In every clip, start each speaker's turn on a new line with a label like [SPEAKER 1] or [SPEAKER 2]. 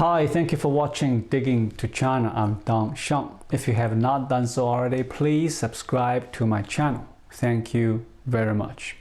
[SPEAKER 1] Hi, thank you for watching Digging to China. I'm Dong Sheng. If you have not done so already, please subscribe to my channel. Thank you very much.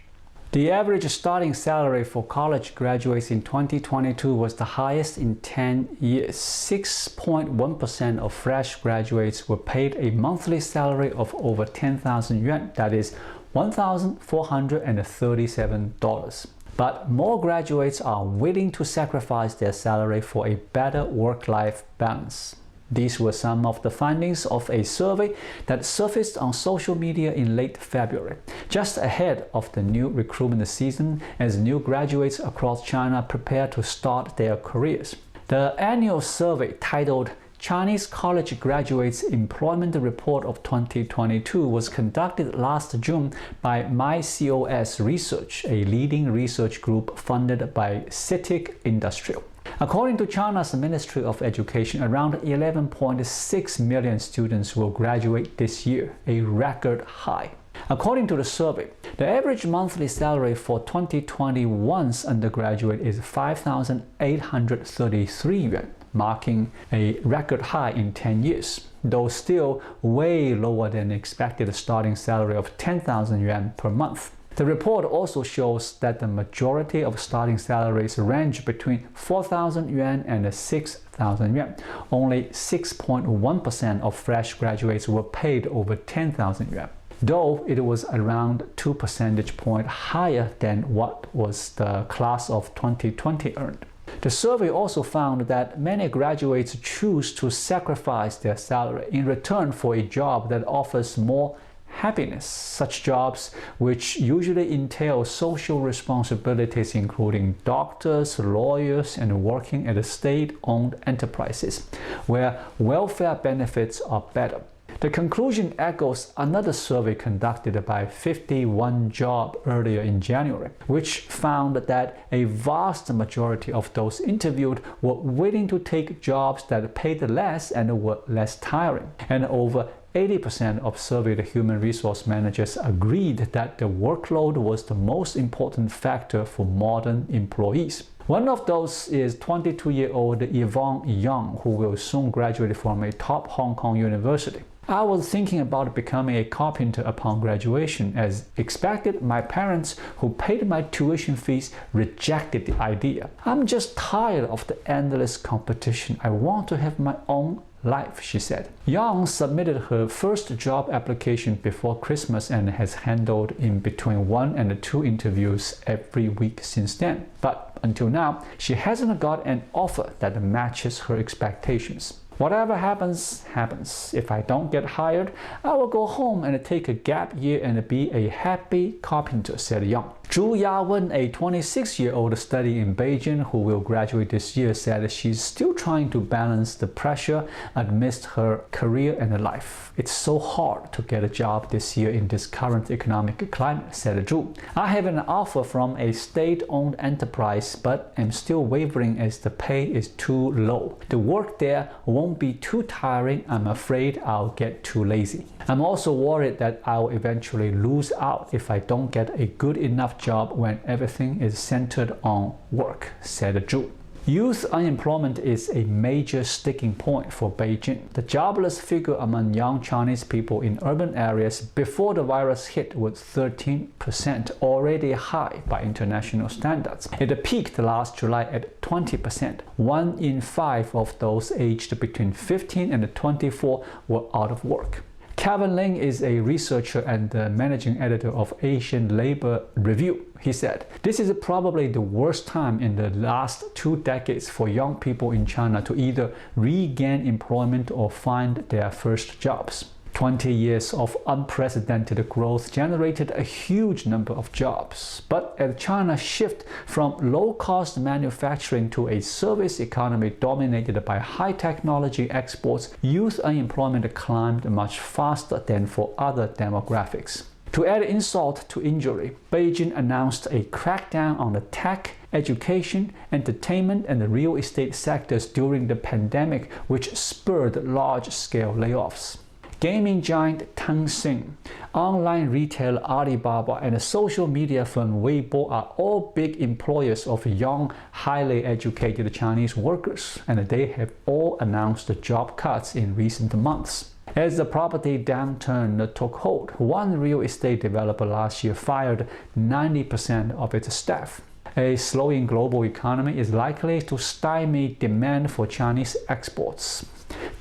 [SPEAKER 1] The average starting salary for college graduates in 2022 was the highest in 10 years. 6.1% of fresh graduates were paid a monthly salary of over 10,000 yuan, that is $1,437. But more graduates are willing to sacrifice their salary for a better work-life balance. These were some of the findings of a survey that surfaced on social media in late February, just ahead of the new recruitment season as new graduates across China prepare to start their careers. The annual survey, titled Chinese College Graduates Employment Report of 2022, was conducted last June by MyCOS Research, a leading research group funded by CITIC Industrial. According to China's Ministry of Education, around 11.6 million students will graduate this year, a record high. According to the survey, the average monthly salary for 2021's undergraduate is 5,833 yuan, marking a record high in 10 years, though still way lower than the expected starting salary of 10,000 yuan per month. The report also shows that the majority of starting salaries range between 4,000 yuan and 6,000 yuan. Only 6.1% of fresh graduates were paid over 10,000 yuan, though it was around 2 percentage points higher than what was the class of 2020 earned. The survey also found that many graduates choose to sacrifice their salary in return for a job that offers more happiness. Such jobs, which usually entail social responsibilities including doctors, lawyers, and working at state-owned enterprises, where welfare benefits are better. The conclusion echoes another survey conducted by 51 Job earlier in January, which found that a vast majority of those interviewed were willing to take jobs that paid less and were less tiring, and over 80% of surveyed human resource managers agreed that the workload was the most important factor for modern employees. One of those is 22-year-old Yvonne Yang, who will soon graduate from a top Hong Kong university. I was thinking about becoming a carpenter upon graduation. As expected, my parents, who paid my tuition fees, rejected the idea. I'm just tired of the endless competition. I want to have my own life, she said. Yang submitted her first job application before Christmas and has handled in between 1 and 2 interviews every week since then. But until now, she hasn't got an offer that matches her expectations. Whatever happens, happens. If I don't get hired, I will go home and take a gap year and be a happy carpenter, said Yang. Zhu Yawen, a 26-year-old studying in Beijing who will graduate this year, said she's still trying to balance the pressure amidst her career and life. It's so hard to get a job this year in this current economic climate, said Zhu. I have an offer from a state-owned enterprise, but am still wavering as the pay is too low. The work there won't be too tiring. I'm afraid I'll get too lazy. I'm also worried that I'll eventually lose out if I don't get a good enough job when everything is centered on work, said Zhu. Youth unemployment is a major sticking point for Beijing. The jobless figure among young Chinese people in urban areas before the virus hit was 13%, already high by international standards. It peaked last July at 20%. 1 in 5 of those aged between 15 and 24 were out of work. Kevin Ling is a researcher and the managing editor of Asian Labor Review. He said, "This is probably the worst time in the last 2 decades for young people in China to either regain employment or find their first jobs." 20 years of unprecedented growth generated a huge number of jobs. But as China shifted from low-cost manufacturing to a service economy dominated by high-technology exports, youth unemployment climbed much faster than for other demographics. To add insult to injury, Beijing announced a crackdown on the tech, education, entertainment, and the real estate sectors during the pandemic, which spurred large-scale layoffs. Gaming giant Tencent, online retailer Alibaba, and the social media firm Weibo are all big employers of young, highly educated Chinese workers, and they have all announced job cuts in recent months. As the property downturn took hold, one real estate developer last year fired 90% of its staff. A slowing global economy is likely to stymie demand for Chinese exports.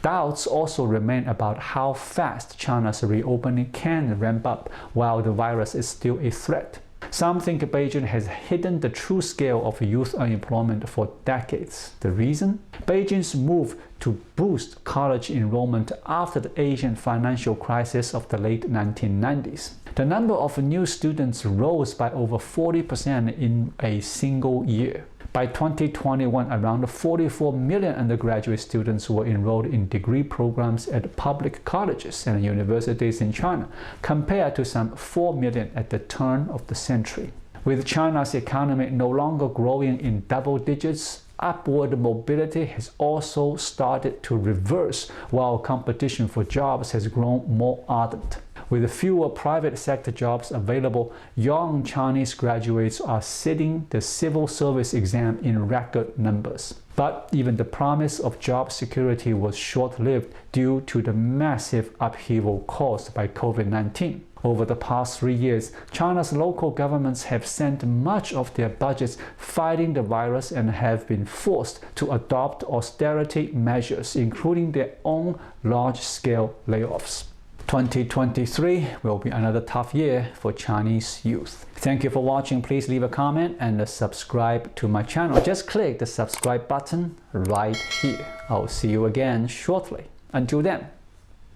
[SPEAKER 1] Doubts also remain about how fast China's reopening can ramp up while the virus is still a threat. Some think Beijing has hidden the true scale of youth unemployment for decades. The reason? Beijing's move to boost college enrollment after the Asian financial crisis of the late 1990s. The number of new students rose by over 40% in a single year. By 2021, around 44 million undergraduate students were enrolled in degree programs at public colleges and universities in China, compared to some 4 million at the turn of the century. With China's economy no longer growing in double digits, upward mobility has also started to reverse, while competition for jobs has grown more ardent. With fewer private sector jobs available, young Chinese graduates are sitting the civil service exam in record numbers. But even the promise of job security was short-lived due to the massive upheaval caused by COVID-19. Over the past 3 years, China's local governments have sent much of their budgets fighting the virus and have been forced to adopt austerity measures, including their own large-scale layoffs. 2023 will be another tough year for Chinese youth. Thank you for watching. Please leave a comment and subscribe to my channel. Just click the subscribe button right here. I'll see you again shortly. Until then,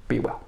[SPEAKER 1] be well.